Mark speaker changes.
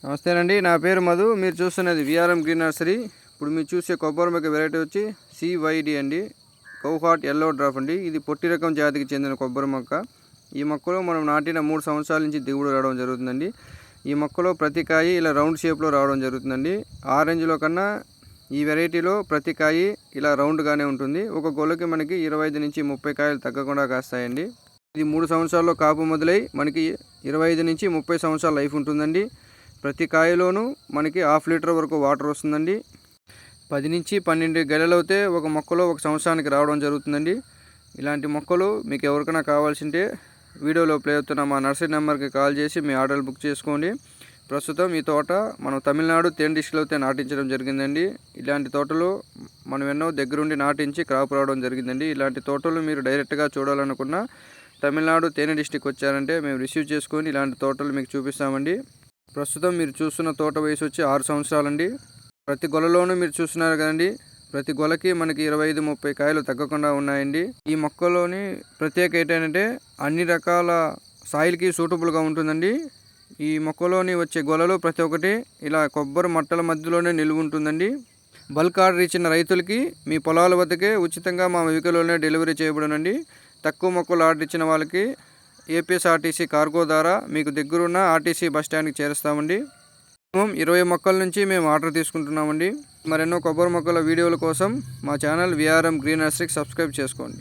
Speaker 1: నమస్తేనండి, నా పేరు మధు. మీరు చూస్తున్నది విఆర్ఎం గ్రీన్ నర్సరీ. ఇప్పుడు మీరు చూసే కొబ్బరి మొక్క వెరైటీ వచ్చి CYD అండి, కౌహార్ట్ ఎల్లో డ్రాప్ అండి. ఇది పొట్టి రకం జాతికి చెందిన కొబ్బరి మొక్క. ఈ మొక్కలో మనం నాటిన 3 సంవత్సరాల నుంచి దిగుబడి రావడం జరుగుతుందండి. ఈ మొక్కలో ప్రతి కాయ ఇలా రౌండ్ షేప్లో రావడం జరుగుతుందండి. ఆరెంజ్లో కన్నా ఈ వెరైటీలో ప్రతి కాయ ఇలా రౌండ్గానే ఉంటుంది. ఒక గొలకి మనకి 25 నుంచి 30 కాయలు తగ్గకుండా కాస్తాయండి. ఇది 3 సంవత్సరాల్లో కాపు మొదలై మనకి 25 నుంచి 30 సంవత్సరాల లైఫ్ ఉంటుందండి. ప్రతి కాయలోనూ మనకి 1/2 లీటర్ వరకు వాటర్ వస్తుందండి. 10 నుంచి 12 గెలలు అయితే ఒక మొక్కలో 1 సంవత్సరానికి రావడం జరుగుతుందండి. ఇలాంటి మొక్కలు మీకు ఎవరికైనా కావాల్సింటే వీడియోలో ప్లే అవుతున్న మా నర్సరీ నెంబర్కి కాల్ చేసి మీ ఆర్డర్ బుక్ చేసుకోండి. ప్రస్తుతం ఈ తోట మనం తమిళనాడు తేని డిస్ట్రిక్ట్లో అయితే నాటించడం జరిగిందండి. ఇలాంటి తోటలు మనం ఎన్నో దగ్గరుండి నాటించి క్రాప్ రావడం జరిగిందండి. ఇలాంటి తోటలు మీరు డైరెక్ట్గా చూడాలనుకున్నా తమిళనాడు తేని డిస్ట్రిక్ట్ వచ్చారంటే మేము రిసీవ్ చేసుకొని ఇలాంటి తోటలు మీకు చూపిస్తామండి. ప్రస్తుతం మీరు చూస్తున్న తోట వయసు వచ్చి 6 సంవత్సరాలండి. ప్రతి గొలలోనూ మీరు చూస్తున్నారు కదండి, ప్రతి గొలకి మనకి 25-30 కాయలు తగ్గకుండా ఉన్నాయండి. ఈ మొక్కలోని ప్రత్యేకత ఏంటంటే అన్ని రకాల సాయిల్కి సూటబుల్గా ఉంటుందండి. ఈ మొక్కలోని వచ్చే గొలలు ప్రతి ఒక్కటి ఇలా కొబ్బరి మట్టల మధ్యలోనే నిలువ ఉంటుందండి. బల్క్ ఆర్డర్ ఇచ్చిన రైతులకి మీ పొలాల వద్దకే ఉచితంగా మా వెహికల్లోనే డెలివరీ చేయబడునండి. తక్కువ మొక్కలు ఆర్డర్ ఇచ్చిన వాళ్ళకి APSRTC కార్గో ద్వారా మీకు దగ్గరున్న RTC బస్ స్టాండ్కి చేరుస్తామండి. 20 మొక్కల నుంచి మేము ఆర్డర్ తీసుకుంటున్నామండి. మరెన్నో కొబ్బరి మొక్కల వీడియోల కోసం మా ఛానల్ విఆర్ఎం గ్రీన్ నర్సరీకి సబ్స్క్రైబ్ చేసుకోండి.